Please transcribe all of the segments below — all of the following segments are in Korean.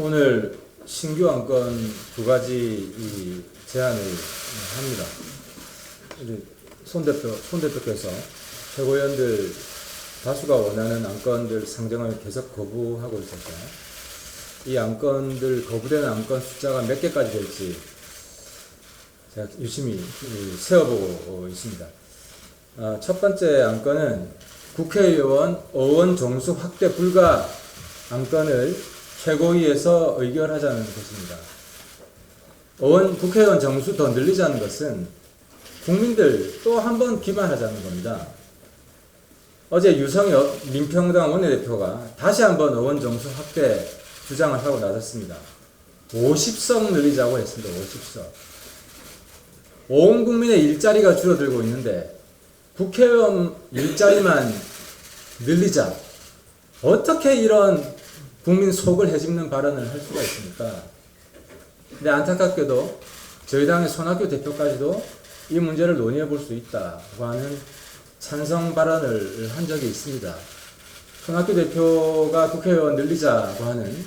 오늘 신규 안건 두 가지 제안을 합니다. 손 대표께서 최고위원들 다수가 원하는 안건들 상정을 계속 거부하고 있어서 이 안건들 거부되는 안건 숫자가 몇 개까지 될지 제가 유심히 세어보고 있습니다. 첫 번째 안건은 국회의원 어원 정수 확대 불가 안건을 최고위에서 의결하자는 것입니다. 국회의원 정수 더 늘리자는 것은 국민들 또 한 번 기만하자는 겁니다. 어제 유성엽 민평당 원내대표가 다시 한번 의원 정수 확대 주장을 하고 나섰습니다. 50석 늘리자고 했습니다. 50석. 온 국민의 일자리가 줄어들고 있는데 국회의원 일자리만 늘리자. 어떻게 이런 국민 속을 헤집는 발언을 할 수가 있습니까? 근데 안타깝게도 저희 당의 손학규 대표까지도 이 문제를 논의해 볼 수 있다고 하는 찬성 발언을 한 적이 있습니다. 손학규 대표가 국회의원 늘리자고 하는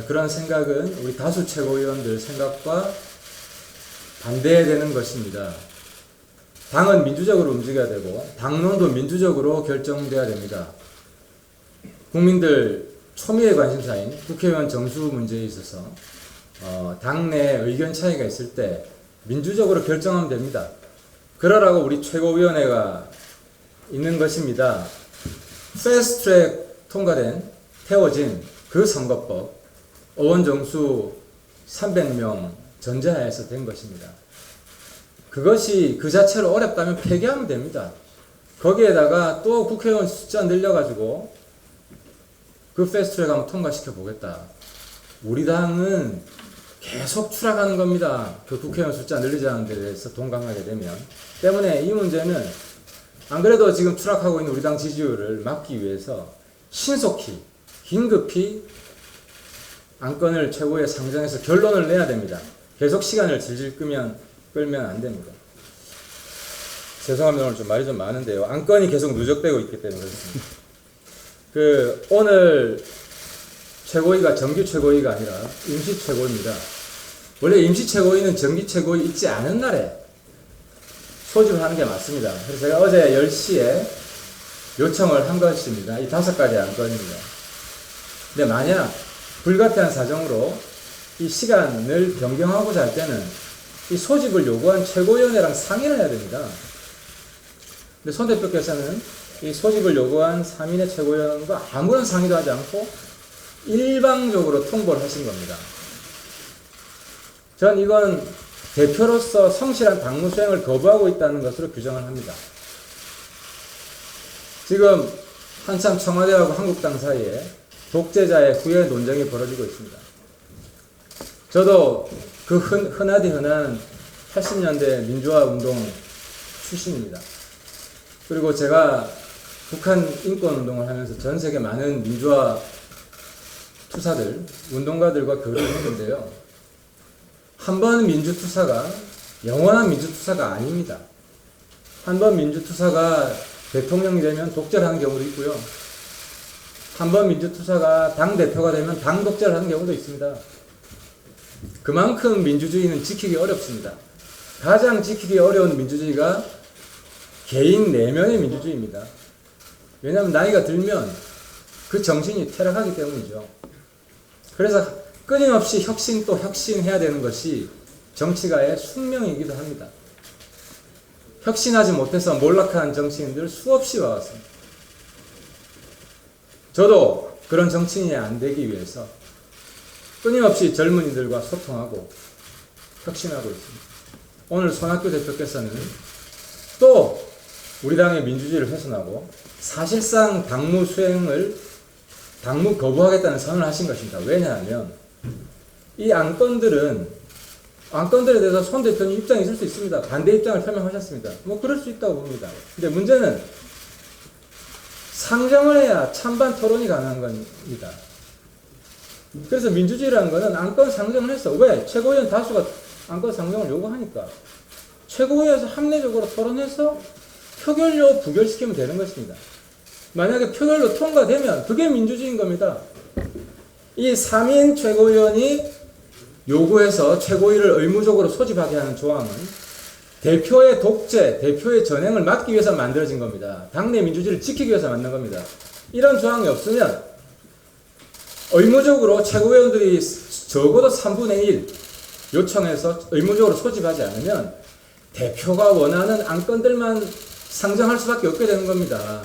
그런 생각은 우리 다수 최고위원들 생각과 반대되는 것입니다. 당은 민주적으로 움직여야 되고 당론도 민주적으로 결정돼야 됩니다. 국민들 초미의 관심사인 국회의원 정수 문제에 있어서 당내 의견 차이가 있을 때 민주적으로 결정하면 됩니다. 그러라고 우리 최고위원회가 있는 것입니다. 패스트트랙 통과된 태워진 그 선거법 의원 정수 300명 전제하에서 된 것입니다. 그것이 그 자체로 어렵다면 폐기하면 됩니다. 거기에다가 또 국회의원 숫자 늘려가지고 그 패스트트랙 한번 통과시켜 보겠다. 우리 당은 계속 추락하는 겁니다. 그 국회의원 숫자 늘리자는 데 대해서 동감하게 되면. 때문에 이 문제는 안 그래도 지금 추락하고 있는 우리 당 지지율을 막기 위해서 신속히 긴급히 안건을 최고위에 상정해서 결론을 내야 됩니다. 계속 시간을 질질 끌면 안 됩니다. 죄송합니다. 오늘 좀 말이 좀 많은데요. 안건이 계속 누적되고 있기 때문에 그렇습니다. 오늘 최고위가 정규 최고위가 아니라 임시 최고위입니다. 원래 임시 최고위는 정기 최고위 있지 않은 날에 소집을 하는 게 맞습니다. 그래서 제가 어제 10시에 요청을 한 것입니다. 이 5가지 안건입니다. 근데 만약 불가피한 사정으로 이 시간을 변경하고자 할 때는 이 소집을 요구한 최고위원회랑 상의를 해야 됩니다. 근데 손 대표께서는 이 소집을 요구한 3인의 최고위원과 아무런 상의도 하지 않고 일방적으로 통보를 하신 겁니다. 전 이건 대표로서 성실한 당무 수행을 거부하고 있다는 것으로 규정을 합니다. 지금 한참 청와대하고 한국당 사이에 독재자의 후예 논쟁이 벌어지고 있습니다. 저도 그 흔하디 흔한 80년대 민주화 운동 출신입니다. 그리고 제가 북한 인권 운동을 하면서 전 세계 많은 민주화 투사들, 운동가들과 교류를 했는데요. 한 번 민주투사가 영원한 민주투사가 아닙니다. 한 번 민주투사가 대통령이 되면 독재를 하는 경우도 있고요. 한 번 민주투사가 당대표가 되면 당독재를 하는 경우도 있습니다. 그만큼 민주주의는 지키기 어렵습니다. 가장 지키기 어려운 민주주의가 개인 내면의 민주주의입니다. 왜냐하면 나이가 들면 그 정신이 퇴락하기 때문이죠. 그래서 끊임없이 혁신 또 혁신해야 되는 것이 정치가의 숙명이기도 합니다. 혁신하지 못해서 몰락한 정치인들 수없이 와왔습니다. 저도 그런 정치인이 안 되기 위해서 끊임없이 젊은이들과 소통하고 혁신하고 있습니다. 오늘 손학규 대표께서는 또 우리 당의 민주주의를 훼손하고 사실상 당무 거부하겠다는 선언을 하신 것입니다. 왜냐하면 이 안건들에 대해서 손 대표님 입장이 있을 수 있습니다. 반대 입장을 표명하셨습니다. 그럴 수 있다고 봅니다. 근데 문제는 상정을 해야 찬반 토론이 가능한 겁니다. 그래서 민주주의라는 것은 안건 상정을 해서 왜? 최고위원 다수가 안건 상정을 요구하니까 최고위에서 합리적으로 토론해서 표결로 부결시키면 되는 것입니다. 만약에 표결로 통과되면 그게 민주주의인 겁니다. 이 3인 최고위원이 요구해서 최고위를 의무적으로 소집하게 하는 조항은 대표의 독재, 대표의 전횡을 막기 위해서 만들어진 겁니다. 당내 민주주의를 지키기 위해서 만든 겁니다. 이런 조항이 없으면 의무적으로 최고위원들이 적어도 3분의 1 요청해서 의무적으로 소집하지 않으면 대표가 원하는 안건들만 상정할 수밖에 없게 되는 겁니다.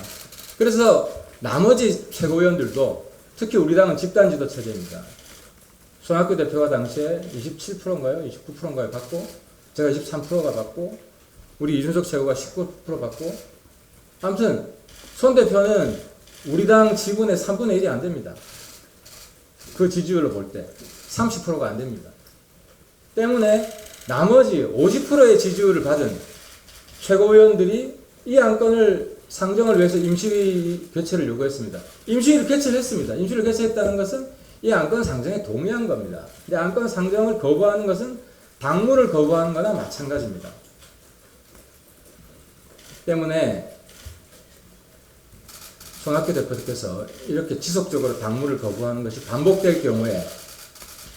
그래서 나머지 최고위원들도 특히 우리 당은 집단지도 체제입니다. 손학규 대표가 당시에 27%인가요? 29%인가요? 받고 제가 23%가 받고 우리 이준석 최고가 19% 받고 아무튼 손 대표는 우리 당 지분의 3분의 1이 안 됩니다. 그 지지율로 볼 때 30%가 안 됩니다. 때문에 나머지 50%의 지지율을 받은 최고위원들이 이 안건을 상정을 위해서 임시회의 개최를 요구했습니다. 임시회의를 개최를 했습니다. 임시회의를 개최했다는 것은 이 안건 상정에 동의한 겁니다. 근데 안건 상정을 거부하는 것은 당무를 거부하는 거나 마찬가지입니다. 때문에 손학규 대표께서 이렇게 지속적으로 당무를 거부하는 것이 반복될 경우에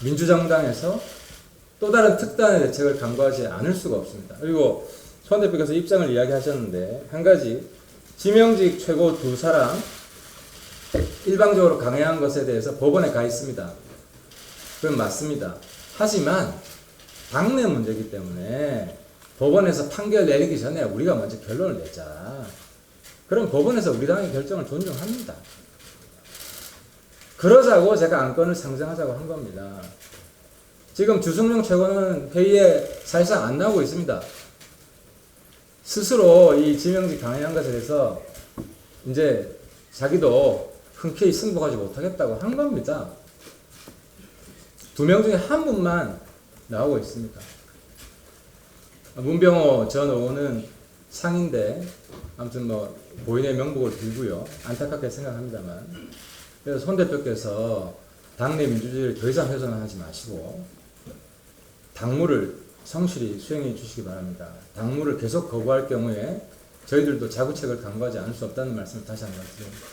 민주정당에서 또 다른 특단의 대책을 강구하지 않을 수가 없습니다. 그리고 손 대표께서 입장을 이야기하셨는데 한 가지 지명직 최고 두 사람 일방적으로 강행한 것에 대해서 법원에 가 있습니다. 그건 맞습니다. 하지만 당내 문제이기 때문에 법원에서 판결 내리기 전에 우리가 먼저 결론을 내자. 그럼 법원에서 우리 당의 결정을 존중합니다. 그러자고 제가 안건을 상정하자고 한 겁니다. 지금 주승용 최고는 회의에 사실상 안 나오고 있습니다. 스스로 이 지명직 강행한 것에 대해서 이제 자기도 흔쾌히 승복하지 못하겠다고 한 겁니다. 2명 중에 한 분만 나오고 있습니다. 문병호 전 의원은 상인데 아무튼 뭐 고인의 명복을 빌고요. 안타깝게 생각합니다만 그래서 손 대표께서 당내 민주주의를 더 이상 훼손하지 마시고 당무를 성실히 수행해 주시기 바랍니다. 당무를 계속 거부할 경우에 저희들도 자구책을 강구하지 않을 수 없다는 말씀을 다시 한번 드립니다.